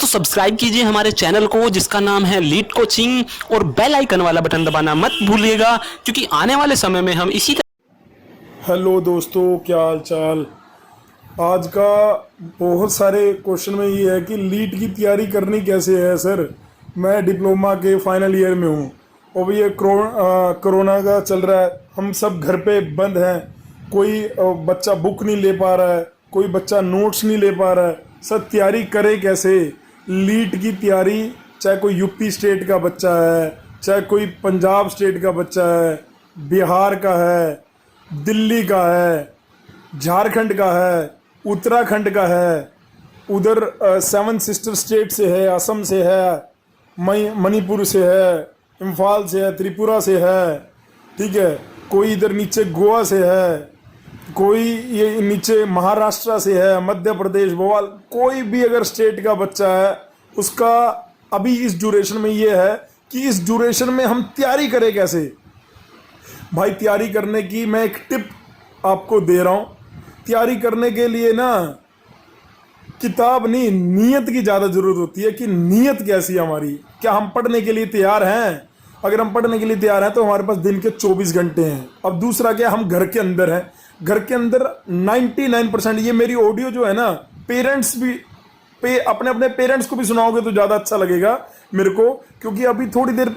दोस्तों सब्सक्राइब कीजिए हमारे चैनल को जिसका नाम है लीड कोचिंग, और बेल आइकन वाला बटन दबाना मत भूलिएगा, क्योंकि आने वाले समय में हम इसी हेलो दोस्तों, क्या हाल चाल। आज का बहुत सारे क्वेश्चन में ये है कि लीट की तैयारी करनी कैसे है। सर, मैं डिप्लोमा के फाइनल ईयर में हूँ और भी ये कोरोना का चल रहा है, हम सब घर पे बंद हैं, कोई बच्चा बुक नहीं ले पा रहा है, कोई बच्चा नोट्स नहीं ले पा रहा है। सर, तैयारी करे कैसे लीट की तैयारी? चाहे कोई यूपी स्टेट का बच्चा है, चाहे कोई पंजाब स्टेट का बच्चा है, बिहार का है, दिल्ली का है, झारखंड का है, उत्तराखंड का है, उधर 7 सिस्टर स्टेट से है, असम से है, मणिपुर से है, इम्फाल से है, त्रिपुरा से है, ठीक है, कोई इधर नीचे गोवा से है, कोई ये नीचे महाराष्ट्र से है, मध्य प्रदेश, भोपाल, कोई भी अगर स्टेट का बच्चा है उसका अभी इस ड्यूरेशन में ये है कि इस ड्यूरेशन में हम तैयारी करें कैसे। भाई, तैयारी करने की मैं एक टिप आपको दे रहा हूँ। तैयारी करने के लिए ना किताब नहीं, नीयत की ज़्यादा ज़रूरत होती है कि नीयत कैसी है हमारी। क्या हम पढ़ने के लिए तैयार हैं? अगर हम पढ़ने के लिए तैयार हैं तो हमारे पास दिन के 24 घंटे हैं। अब दूसरा क्या, हम घर के अंदर हैं। घर के अंदर 99%, ये मेरी ऑडियो जो है ना, पेरेंट्स भी अपने अपने पेरेंट्स को भी सुनाओगे तो ज़्यादा अच्छा लगेगा मेरे को, क्योंकि अभी थोड़ी देर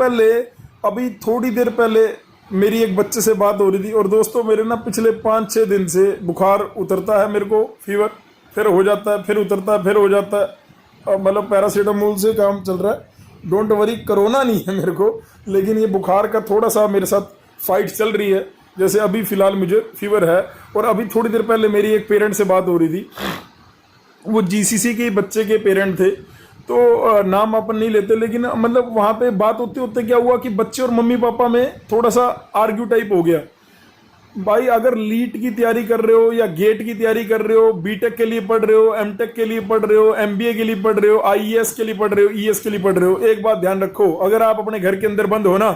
पहले मेरी एक बच्चे से बात हो रही थी। और दोस्तों, मेरे ना पिछले 5-6 दिन से बुखार उतरता है, मेरे को फीवर, फिर हो जाता है, फिर उतरता है, फिर हो जाता है। मतलब पैरासीटामोल से काम चल रहा है। डोंट वरी, कोरोना नहीं है मेरे को, लेकिन ये बुखार का थोड़ा सा मेरे साथ फाइट चल रही है। जैसे अभी फ़िलहाल मुझे फीवर है। और अभी थोड़ी देर पहले मेरी एक पेरेंट से बात हो रही थी, वो जीसीसी के बच्चे के पेरेंट थे, तो नाम अपन नहीं लेते, लेकिन मतलब वहाँ पे बात होते होते क्या हुआ कि बच्चे और मम्मी पापा में थोड़ा सा आर्ग्यू टाइप हो गया। भाई, अगर लीट की तैयारी कर रहे हो या गेट की तैयारी कर रहे हो, बीटेक के लिए पढ़ रहे हो, एमटेक के लिए पढ़ रहे हो, एमबीए के लिए पढ़ रहे हो, आईएएस के लिए पढ़ रहे हो, ईएस के लिए पढ़ रहे हो, एक बात ध्यान रखो, अगर आप अपने घर के अंदर बंद हो ना,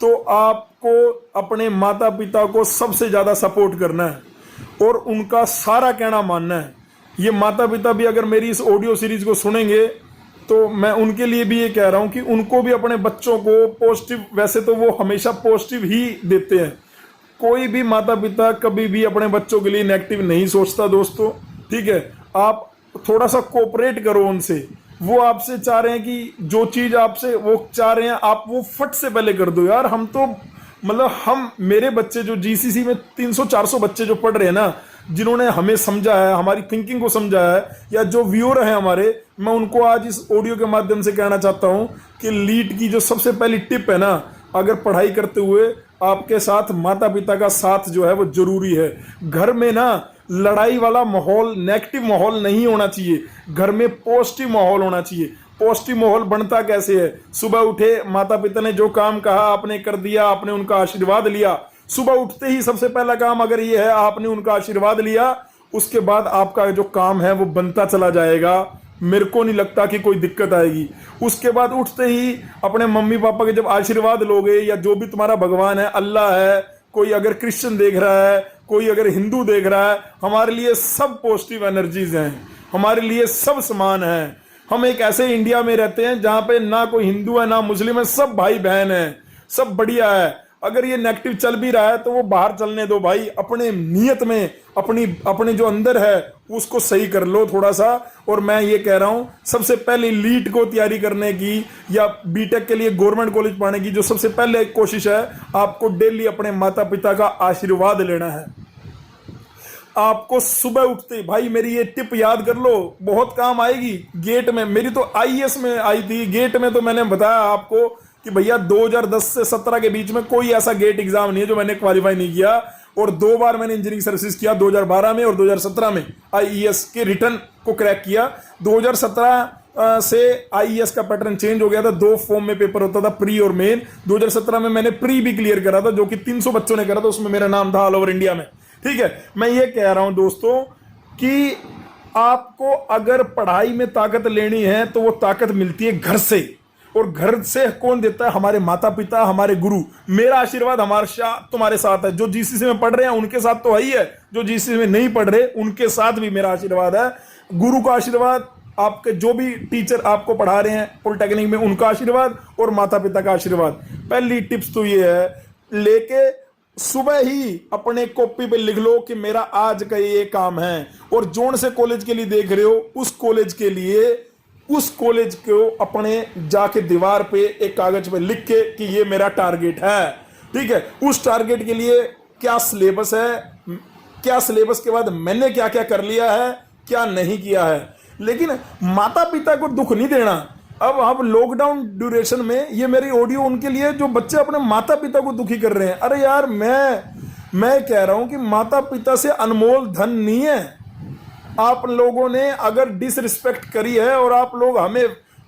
तो आपको अपने माता पिता को सबसे ज़्यादा सपोर्ट करना है और उनका सारा कहना मानना है। ये माता पिता भी अगर मेरी इस ऑडियो सीरीज को सुनेंगे तो मैं उनके लिए भी ये कह रहा हूँ कि उनको भी अपने बच्चों को पॉजिटिव, वैसे तो वो हमेशा पॉजिटिव ही देते हैं, कोई भी माता पिता कभी भी अपने बच्चों के लिए नेगेटिव नहीं सोचता दोस्तों, ठीक है। आप थोड़ा सा कोऑपरेट करो उनसे। वो आपसे चाह रहे हैं कि जो चीज़ आपसे वो चाह रहे हैं आप वो फट से पहले कर दो। यार, हम तो मतलब मेरे बच्चे जो जीसीसी में 300-400 बच्चे जो पढ़ रहे हैं ना, जिन्होंने हमें समझा है, हमारी थिंकिंग को समझा है, या जो व्यूअर हैं हमारे, मैं उनको आज इस ऑडियो के माध्यम से कहना चाहता हूं कि लीट की जो सबसे पहली टिप है ना, अगर पढ़ाई करते हुए आपके साथ माता पिता का साथ जो है वो जरूरी है। घर में ना लड़ाई वाला माहौल, नेगेटिव माहौल नहीं होना चाहिए। घर में पॉजिटिव माहौल होना चाहिए। पॉजिटिव माहौल बनता कैसे है? सुबह उठे, माता पिता ने जो काम कहा आपने कर दिया, आपने उनका आशीर्वाद लिया। सुबह उठते ही सबसे पहला काम अगर ये है, आपने उनका आशीर्वाद लिया, उसके बाद आपका जो काम है वो बनता चला जाएगा। मेरे को नहीं लगता कि कोई दिक्कत आएगी। उसके बाद उठते ही अपने मम्मी पापा के जब आशीर्वाद लोगे, या जो भी तुम्हारा भगवान है, अल्लाह है, कोई अगर क्रिश्चियन देख रहा है, कोई अगर हिंदू देख रहा है, हमारे लिए सब पॉजिटिव एनर्जीज हैं, हमारे लिए सब समान हैं। हम एक ऐसे इंडिया में रहते हैं जहाँ पे ना कोई हिंदू है ना मुस्लिम है, सब भाई बहन है, सब बढ़िया है। अगर ये नेगेटिव चल भी रहा है तो वो बाहर चलने दो भाई, अपने नियत में अपने जो अंदर है उसको सही कर लो थोड़ा सा। और मैं ये कह रहा हूँ, सबसे पहले लीट को तैयारी करने की या बीटेक के लिए गवर्नमेंट कॉलेज पढ़ने की जो सबसे पहले कोशिश है, आपको डेली अपने माता पिता का आशीर्वाद लेना है। आपको सुबह उठते, भाई मेरी ये टिप याद कर लो, बहुत काम आएगी। गेट में मेरी तो आईएएस में आई थी, गेट में तो मैंने बताया आपको कि भैया 2010 से 17 के बीच में कोई ऐसा गेट एग्जाम नहीं है जो मैंने क्वालिफाई नहीं किया। और 2 बार मैंने इंजीनियरिंग सर्विसेज किया, 2012 में और 2017 में आईईएस के रिटर्न को क्रैक किया। 2017 से आईईएस का पैटर्न चेंज हो गया था, 2 फॉर्म में पेपर होता था, प्री और मेन। 2017 में मैंने प्री भी क्लियर करा था, जो कि 300 बच्चों ने करा था, उसमें मेरा नाम था ऑल ओवर इंडिया में, ठीक है। मैं ये कह रहा हूं दोस्तों कि आपको अगर पढ़ाई में ताकत लेनी है तो वो ताकत मिलती है घर से। और घर से कौन देता है? हमारे माता पिता, हमारे गुरु। मेरा आशीर्वाद तुम्हारे साथ है। जो जीसीसी में पढ़ रहे हैं उनके साथ तो है ही है, जो जीसीसी में नहीं पढ़ रहे उनके साथ भी मेरा आशीर्वाद है। गुरु का आशीर्वाद आपके जो भी टीचर आपको पढ़ा रहे हैं पॉलिटेक्निक में, उनका आशीर्वाद और माता पिता का आशीर्वाद। पहली टिप्स तो ये है, लेके सुबह ही अपने कॉपी पे लिख लो कि मेरा आज का ये काम है, और जोन से कॉलेज के लिए देख रहे हो उस कॉलेज को अपने जाके दीवार पे एक कागज पे लिख के कि ये मेरा टारगेट है। ठीक है, उस टारगेट के लिए क्या सिलेबस है, क्या सिलेबस के बाद मैंने क्या क्या कर लिया है, क्या नहीं किया है। लेकिन माता पिता को दुख नहीं देना। अब लॉकडाउन ड्यूरेशन में ये मेरी ऑडियो उनके लिए जो बच्चे अपने माता पिता को दुखी कर रहे हैं। अरे यार, मैं कह रहा हूं कि माता पिता से अनमोल धन नहीं है। आप लोगों ने अगर डिसरिस्पेक्ट करी है और आप लोग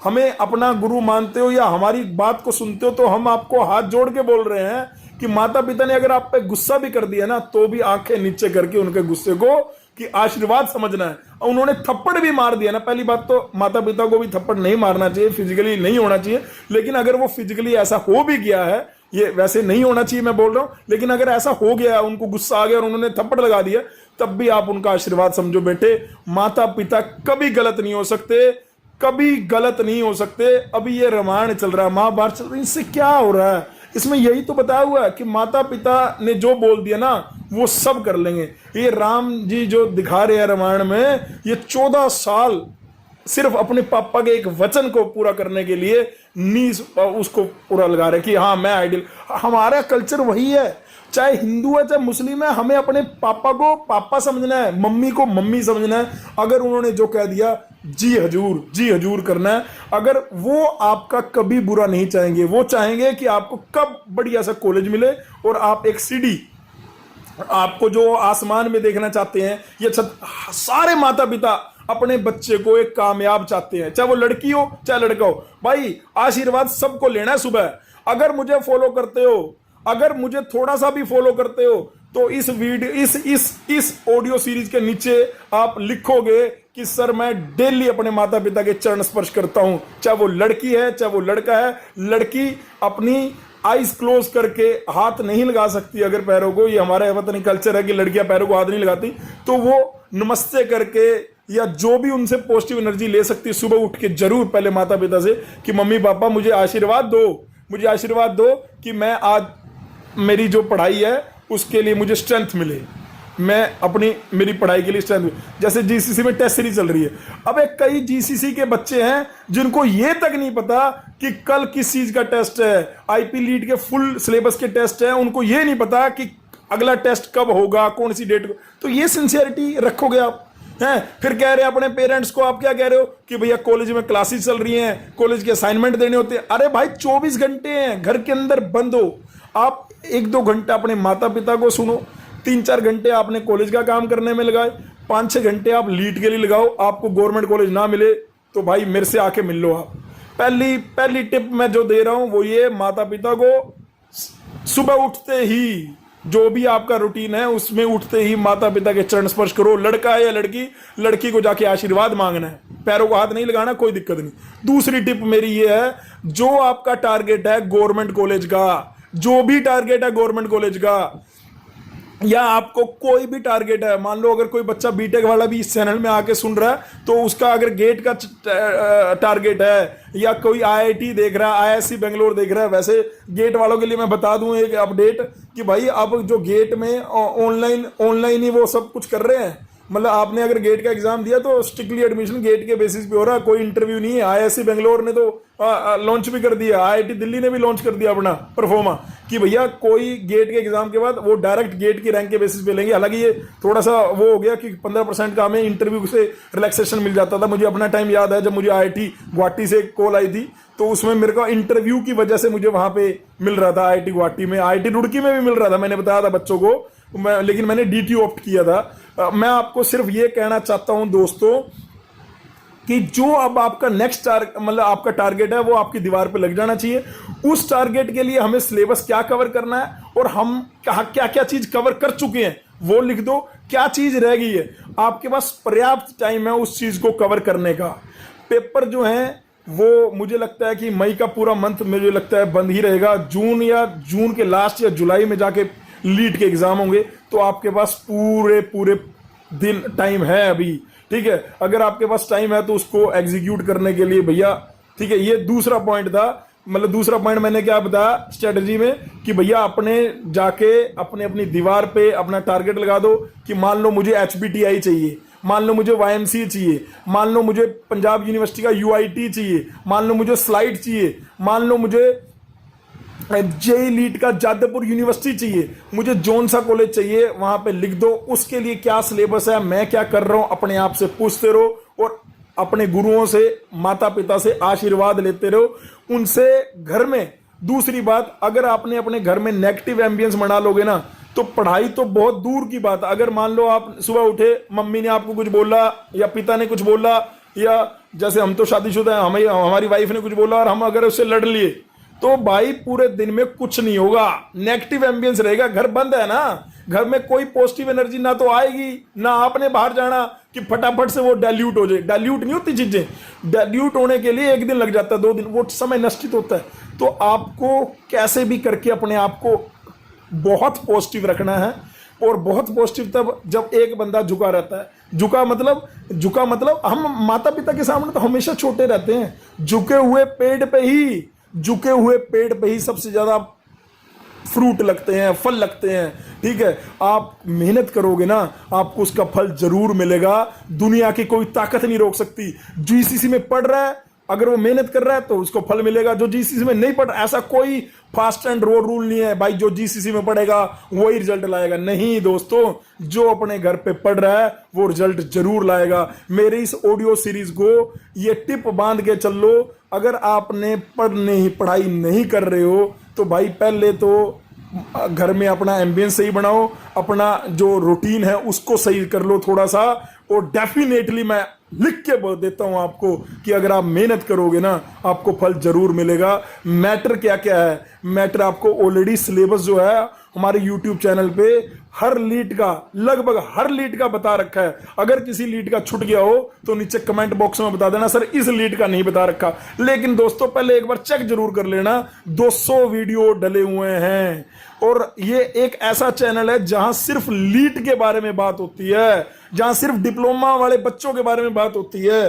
हमें अपना गुरु मानते हो या हमारी बात को सुनते हो, तो हम आपको हाथ जोड़ के बोल रहे हैं कि माता पिता ने अगर आप पे गुस्सा भी कर दिया ना, तो भी आंखें नीचे करके उनके गुस्से को कि आशीर्वाद समझना है। और उन्होंने थप्पड़ भी मार दिया ना, पहली बात तो माता पिता को भी थप्पड़ नहीं मारना चाहिए, फिजिकली नहीं होना चाहिए। लेकिन अगर वो फिजिकली ऐसा हो भी गया है, ये वैसे नहीं होना चाहिए मैं बोल रहा हूं, लेकिन अगर ऐसा हो गया, उनको गुस्सा आ गया और उन्होंने थप्पड़ लगा दिया, तब भी आप उनका आशीर्वाद समझो। बेटे, माता पिता कभी गलत नहीं हो सकते, कभी गलत नहीं हो सकते। अभी ये रामायण चल रहा है, महाभारत चल रहा है, इससे क्या हो रहा है? इसमें यही तो बताया हुआ है कि माता पिता ने जो बोल दिया ना, वो सब कर लेंगे। ये राम जी जो दिखा रहे हैं रामायण में, ये 14 साल सिर्फ अपने पापा के एक वचन को पूरा करने के लिए उसको पूरा लगा रहे कि हाँ मैं आइडियल। हमारा कल्चर वही है, चाहे हिंदू है चाहे मुस्लिम है, हमें अपने पापा को पापा समझना है, मम्मी को मम्मी समझना है। अगर उन्होंने जो कह दिया जी हजूर करना है। अगर वो आपका कभी बुरा नहीं चाहेंगे, वो चाहेंगे कि आपको कब बढ़िया सा कॉलेज मिले और आप एक सीढ़ी आपको जो आसमान में देखना चाहते हैं। ये सारे माता पिता अपने बच्चे को एक कामयाब चाहते हैं, चाहे वो लड़की हो चाहे लड़का हो। भाई आशीर्वाद सबको लेना है सुबह। अगर मुझे फॉलो करते हो, अगर मुझे थोड़ा सा भी फॉलो करते हो, तो इस वीडियो इस ऑडियो सीरीज के नीचे आप लिखोगे कि सर मैं डेली अपने माता पिता के चरण स्पर्श करता हूं, चाहे वो लड़की है चाहे वो लड़का है। लड़की अपनी आईज क्लोज करके हाथ नहीं लगा सकती अगर पैरों को, ये हमारा वतनी कल्चर है कि लड़कियां पैरों को हाथ नहीं लगाती, तो वो नमस्ते करके या जो भी उनसे पॉजिटिव एनर्जी ले सकती है, सुबह उठ के जरूर पहले माता पिता से कि मम्मी पापा मुझे आशीर्वाद दो कि मैं आज मेरी जो पढ़ाई है उसके लिए मुझे स्ट्रेंथ मिले, मैं मेरी पढ़ाई के लिए स्ट्रेंथ। जैसे जीसीसी में टेस्ट सीरीज चल रही है, अब एक कई जीसीसी के बच्चे हैं जिनको ये तक नहीं पता कि कल किस चीज का टेस्ट है। आईपी लीड के फुल सिलेबस के टेस्ट हैं, उनको ये नहीं पता कि अगला टेस्ट कब होगा, कौन सी डेट को। तो ये सिंसियरिटी रखोगे आप हैं? फिर कह रहे हैं अपने पेरेंट्स को, आप क्या कह रहे हो कि भैया कॉलेज में क्लासेस चल रही हैं, कॉलेज के असाइनमेंट देने होते हैं। अरे भाई 24 घंटे हैं, घर के अंदर बंद हो, आप 1-2 घंटा अपने माता पिता को सुनो, 3-4 घंटे आपने कॉलेज का काम करने में लगाए, 5-6 घंटे आप लीड के लिए लगाओ। आपको गवर्नमेंट कॉलेज ना मिले तो भाई मेरे से आके मिल लो आप। पहली टिप मैं जो दे रहा हूं वो ये, माता पिता को सुबह उठते ही जो भी आपका रूटीन है उसमें उठते ही माता पिता के चरण स्पर्श करो। लड़का है या लड़की को जाके आशीर्वाद मांगना है, पैरों को हाथ नहीं लगाना, कोई दिक्कत नहीं। दूसरी टिप मेरी ये है, जो आपका टारगेट है गवर्नमेंट कॉलेज का, जो भी टारगेट है गवर्नमेंट कॉलेज का, या आपको कोई भी टारगेट है, मान लो अगर कोई बच्चा बीटेक वाला भी इस चैनल में आके सुन रहा है, तो उसका अगर गेट का टारगेट है, या कोई आईआईटी देख रहा है, आईआईएससी बेंगलोर देख रहा है, वैसे गेट वालों के लिए मैं बता दूं एक अपडेट कि भाई अब जो गेट में ऑनलाइन ही वो सब कुछ कर रहे हैं। मतलब आपने अगर गेट का एग्जाम दिया तो स्ट्रिक्टली एडमिशन गेट के बेसिस पे हो रहा है, कोई इंटरव्यू नहीं है। आईआईएससी बेंगलोर ने तो लॉन्च भी कर दिया, आईआईटी दिल्ली ने भी लॉन्च कर दिया अपना परफॉर्मा कि भैया कोई गेट के एग्जाम के बाद वो डायरेक्ट गेट की रैंक के बेसिस पे लेंगे। हालांकि ये थोड़ा सा वो हो गया कि 15% का हमें इंटरव्यू से रिलैक्सेशन मिल जाता था। मुझे अपना टाइम याद है जब मुझे आईआईटी गुवाहाटी से कॉल आई थी, तो उसमें मेरे को इंटरव्यू की वजह से मुझे वहां पे मिल रहा था, आईआईटी गुवाहाटी में, आईआईटी रुड़की में भी मिल रहा था, मैंने बताया था बच्चों को, लेकिन मैंने डीटी ऑप्ट किया था। मैं आपको सिर्फ ये कहना चाहता हूं दोस्तों कि जो अब आपका नेक्स्ट मतलब आपका टारगेट है वो आपकी दीवार पे लग जाना चाहिए। उस टारगेट के लिए हमें सिलेबस क्या कवर करना है और हम क्या क्या चीज कवर कर चुके हैं वो लिख दो, क्या चीज रह गई है। आपके पास पर्याप्त टाइम है उस चीज को कवर करने का। पेपर जो है वो मुझे लगता है कि मई का पूरा मंथ मुझे लगता है बंद ही रहेगा। जून के लास्ट या जुलाई में जाके लीड के एग्जाम होंगे, तो आपके पास पूरे दिन टाइम है अभी ठीक है, अगर आपके पास टाइम है तो उसको एग्जीक्यूट करने के लिए भैया, ठीक है। ये दूसरा पॉइंट था, मतलब दूसरा पॉइंट मैंने क्या बताया स्ट्रेटजी में कि भैया अपने जाके अपनी दीवार पे अपना टारगेट लगा दो कि मान लो मुझे HBTI चाहिए, मान लो मुझे YMCA चाहिए, मान लो मुझे पंजाब यूनिवर्सिटी का UIT चाहिए, मान लो मुझे स्लाइड चाहिए, मान लो मुझे JEE लीट का जादवपुर यूनिवर्सिटी चाहिए, मुझे जोन सा कॉलेज चाहिए, वहां पे लिख दो। उसके लिए क्या सिलेबस है, मैं क्या कर रहा हूं, अपने आप से पूछते रहो और अपने गुरुओं से, माता पिता से आशीर्वाद लेते रहो, उनसे घर में। दूसरी बात, अगर आपने अपने घर में नेगेटिव एम्बियंस बना लोगे ना, तो पढ़ाई तो बहुत दूर की बात। अगर मान लो आप सुबह उठे, मम्मी ने आपको कुछ बोला या पिता ने कुछ बोला, या जैसे हम तो शादीशुदा हैं, हमें हमारी वाइफ ने कुछ बोला और हम अगर उससे लड़ लिए, तो भाई पूरे दिन में कुछ नहीं होगा, नेगेटिव एम्बियंस रहेगा। घर बंद है ना, घर में कोई पॉजिटिव एनर्जी ना तो आएगी, ना आपने बाहर जाना कि फटाफट से वो डाइल्यूट हो जाए। डाइल्यूट नहीं होती चीजें, डाइल्यूट होने के लिए 1 दिन लग जाता है, 2 दिन, वो समय नष्टित होता है। तो आपको कैसे भी करके अपने आप को बहुत पॉजिटिव रखना है, और बहुत पॉजिटिव तब जब एक बंदा झुका रहता है। झुका मतलब हम माता पिता के सामने तो हमेशा छोटे रहते हैं, झुके हुए पेड़ पे ही सबसे ज्यादा फ्रूट लगते हैं, फल लगते हैं, ठीक है। आप मेहनत करोगे ना, आपको उसका फल जरूर मिलेगा, दुनिया की कोई ताकत नहीं रोक सकती। GCC में पढ़ रहा है, अगर वो मेहनत कर रहा है तो उसको फल मिलेगा। जो GCC में नहीं पढ़, ऐसा कोई फास्ट एंड रोड रूल नहीं है भाई जो GCC में पढ़ेगा वही रिजल्ट लाएगा। नहीं दोस्तों, जो अपने घर पे पढ़ रहा है वो रिजल्ट जरूर लाएगा। मेरी इस ऑडियो सीरीज को ये टिप बांध के चल लो, अगर आपने पढ़ाई नहीं कर रहे हो तो भाई पहले तो घर में अपना एम्बियंस सही बनाओ, अपना जो रूटीन है उसको सही कर लो थोड़ा सा, और डेफिनेटली मैं लिख के बोल देता हूं आपको कि अगर आप मेहनत करोगे ना, आपको फल जरूर मिलेगा। मैटर क्या क्या है, मैटर आपको ऑलरेडी सिलेबस जो है हमारे YouTube चैनल पे हर लीट का, लगभग हर लीट का बता रखा है। अगर किसी लीट का छूट गया हो तो नीचे कमेंट बॉक्स में बता देना, सर इस लीट का नहीं बता रखा। लेकिन दोस्तों पहले एक बार चेक जरूर कर लेना, 200 वीडियो डले हुए हैं, और ये एक ऐसा चैनल है जहां सिर्फ लीट के बारे में बात होती है, जहां सिर्फ डिप्लोमा वाले बच्चों के बारे में बात होती है।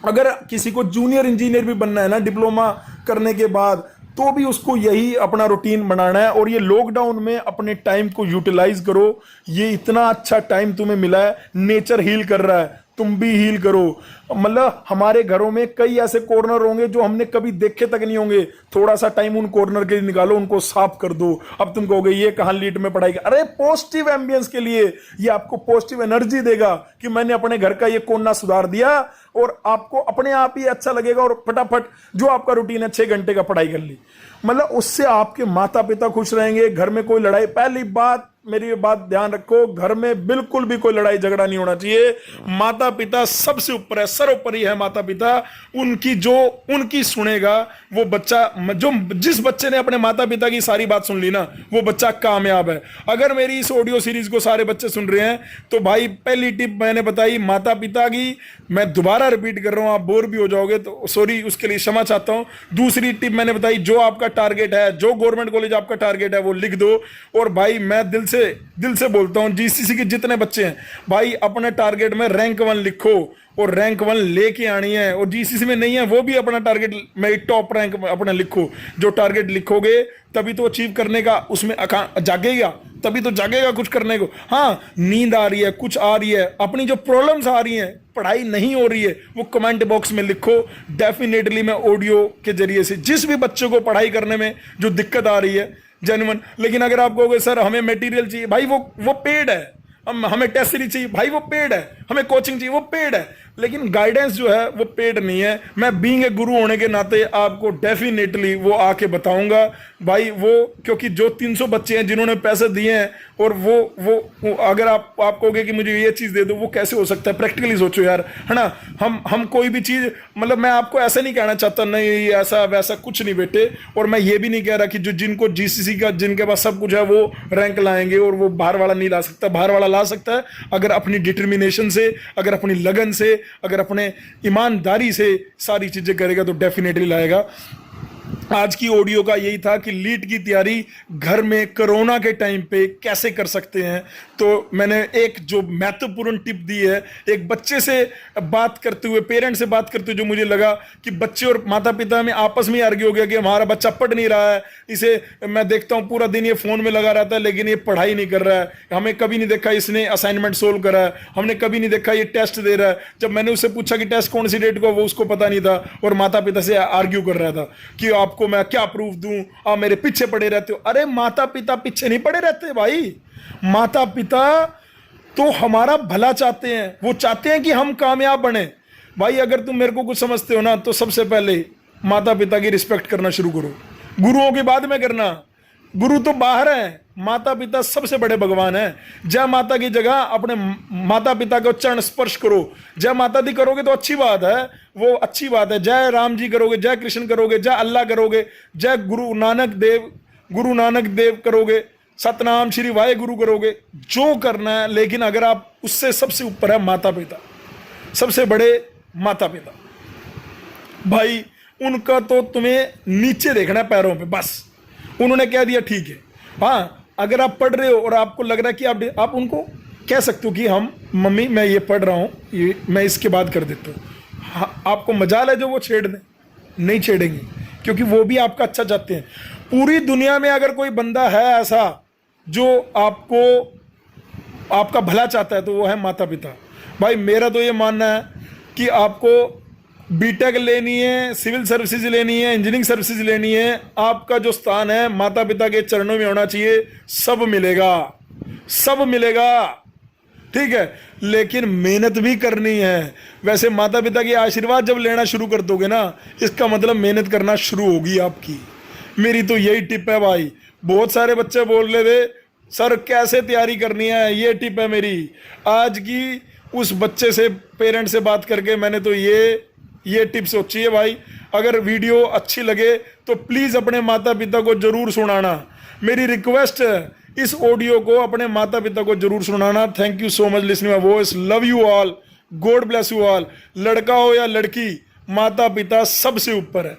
अगर किसी को जूनियर इंजीनियर भी बनना है ना डिप्लोमा करने के बाद, तो भी उसको यही अपना रूटीन बनाना है। और ये लॉकडाउन में अपने टाइम को यूटिलाइज करो, ये इतना अच्छा टाइम तुम्हें मिला है, नेचर हील कर रहा है, तुम भी हील करो। मतलब हमारे घरों में कई ऐसे कॉर्नर होंगे जो हमने कभी देखे तक नहीं होंगे, थोड़ा सा टाइम उन कॉर्नर के लिए निकालो, उनको साफ कर दो। अब तुम कहोगे ये कहां लीट में पढ़ाई, अरे पॉजिटिव एम्बियंस के लिए ये आपको पॉजिटिव एनर्जी देगा कि मैंने अपने घर का ये कोना सुधार दिया, और आपको अपने आप ही अच्छा लगेगा, और फटाफट जो आपका रूटीन है 6 घंटे का पढ़ाई कर ली, मतलब उससे आपके माता पिता खुश रहेंगे। घर में कोई लड़ाई, पहली बात मेरी ये बात ध्यान रखो, घर में बिल्कुल भी कोई लड़ाई झगड़ा नहीं होना चाहिए। माता पिता सबसे ऊपर है, सर्वोपरि है माता पिता। उनकी सुनेगा वो बच्चा, जो जिस बच्चे ने अपने माता पिता की सारी बात सुन ली ना, वो बच्चा कामयाब है। अगर मेरी इस ऑडियो सीरीज को सारे बच्चे सुन रहे हैं तो भाई पहली टिप मैंने बताई माता पिता की, मैं दोबारा रिपीट कर रहा हूं, आप बोर भी हो जाओगे तो सॉरी, उसके लिए क्षमा चाहता हूं। दूसरी टिप मैंने बताई, जो आपका टारगेट है, जो गवर्नमेंट कॉलेज आपका टारगेट है वो लिख दो। और भाई मैं दिल से बोलता हूं, GCC के जितने बच्चे हैं भाई, अपने टारगेट में रैंक 1 लिखो, और रैंक 1 लेके आनी है। और GCC में नहीं है वो भी अपना टारगेट में टॉप रैंक अपना लिखो। जो टारगेट लिखोगे तभी तो अचीव करने का उसमें जागेगा, तभी तो जागेगा कुछ करने को। हाँ, नींद आ रही है, कुछ आ रही है, अपनी जो प्रॉब्लम्स आ रही हैं, पढ़ाई नहीं हो रही है, वो कमेंट बॉक्स में लिखो। डेफिनेटली मैं ऑडियो के जरिए से जिस भी बच्चे को पढ़ाई करने में जो दिक्कत आ रही है जेन्युइन, लेकिन अगर आप कहोगे सर हमें मटेरियल चाहिए, भाई वो पेड है, हमें टेस्ट सीरीज चाहिए, भाई वो पेड है, हमें कोचिंग चाहिए, वो पेड है, लेकिन गाइडेंस जो है वो पेड नहीं है। मैं बीइंग ए गुरु होने के नाते आपको डेफिनेटली वो आके बताऊंगा भाई, वो क्योंकि जो 300 बच्चे हैं जिन्होंने पैसे दिए हैं, और वो अगर आप कहोगे कि मुझे ये चीज़ दे दो, वो कैसे हो सकता है? प्रैक्टिकली सोचो यार, है ना। हम कोई भी चीज़, मतलब मैं आपको ऐसा नहीं कहना चाहता नहीं ऐसा वैसा कुछ नहीं बेटे, और मैं ये भी नहीं कह रहा कि जिनको GCC का, जिनके पास सब कुछ है वो रैंक लाएंगे, और वो बाहर वाला नहीं ला सकता। बाहर वाला ला सकता है अगर अपनी डिटर्मिनेशन से, अगर अपनी लगन से, अगर अपने ईमानदारी से सारी चीजें करेगा तो डेफिनेटली लाएगा। आज की ऑडियो का यही था कि लीट की तैयारी घर में कोरोना के टाइम पे कैसे कर सकते हैं। तो मैंने एक जो महत्वपूर्ण टिप दी है, एक बच्चे से बात करते हुए, पेरेंट से बात करते हुए, जो मुझे लगा कि बच्चे और माता पिता में आपस में आर्ग्यू हो गया कि हमारा बच्चा पढ़ नहीं रहा है, इसे मैं देखता हूँ पूरा दिन ये फोन में लगा रहता है लेकिन ये पढ़ाई नहीं कर रहा है, हमें कभी नहीं देखा इसने असाइनमेंट सोल्व करा है, हमने कभी नहीं देखा ये टेस्ट दे रहा है। जब मैंने उससे पूछा कि टेस्ट कौन सी डेट को, वो उसको पता नहीं था और माता पिता से आर्ग्यू कर रहा था कि आपको मैं क्या प्रूफ दूं, आप मेरे पीछे पड़े रहते हो। अरे माता पिता पीछे नहीं पड़े रहते भाई, माता पिता तो हमारा भला चाहते हैं, वो चाहते हैं कि हम कामयाब बने। भाई अगर तुम मेरे को कुछ समझते हो ना, तो सबसे पहले माता पिता की रिस्पेक्ट करना शुरू करो, गुरुओं के बाद में करना। गुरु तो बाहर है, माता पिता सबसे बड़े भगवान हैं। जय माता की जगह अपने माता पिता को चरण स्पर्श करो। जय माता दी करोगे तो अच्छी बात है, वो अच्छी बात है। जय राम जी करोगे, जय कृष्ण करोगे, जय अल्लाह करोगे, जय गुरु नानक देव करोगे, सतनाम श्री वाहे गुरु करोगे, जो करना है। लेकिन अगर आप उससे सबसे ऊपर है माता पिता, सबसे बड़े माता पिता, भाई उनका तो तुम्हें नीचे देखना है पैरों पे, बस उन्होंने कह दिया ठीक है। हाँ अगर आप पढ़ रहे हो और आपको लग रहा है कि आप उनको कह सकते हो कि हम मम्मी मैं ये पढ़ रहा हूँ, ये मैं इसके बाद कर देता हूँ। हाँ, आपको मजाल है जो वो छेड़ दें, नहीं छेड़ेंगे क्योंकि वो भी आपका अच्छा चाहते हैं। पूरी दुनिया में अगर कोई बंदा है ऐसा जो आपका भला चाहता है तो वो है माता पिता। भाई मेरा तो ये मानना है कि आपको बीटेक लेनी है, सिविल सर्विसेज लेनी है, इंजीनियरिंग सर्विसेज लेनी है, आपका जो स्थान है माता पिता के चरणों में होना चाहिए। सब मिलेगा, सब मिलेगा, ठीक है, लेकिन मेहनत भी करनी है। वैसे माता पिता के आशीर्वाद जब लेना शुरू कर दोगे ना, इसका मतलब मेहनत करना शुरू होगी आपकी। मेरी तो यही टिप है भाई। बहुत सारे बच्चे बोल रहे थे सर कैसे तैयारी करनी है, ये टिप है मेरी। आज की उस बच्चे से, पेरेंट से बात करके मैंने तो ये टिप सोची है भाई। अगर वीडियो अच्छी लगे तो प्लीज़ अपने माता पिता को जरूर सुनाना। मेरी रिक्वेस्ट है, इस ऑडियो को अपने माता पिता को जरूर सुनाना। Thank you so much listening my voice, love you all, God bless you all. लड़का हो या लड़की, माता पिता सबसे ऊपर है।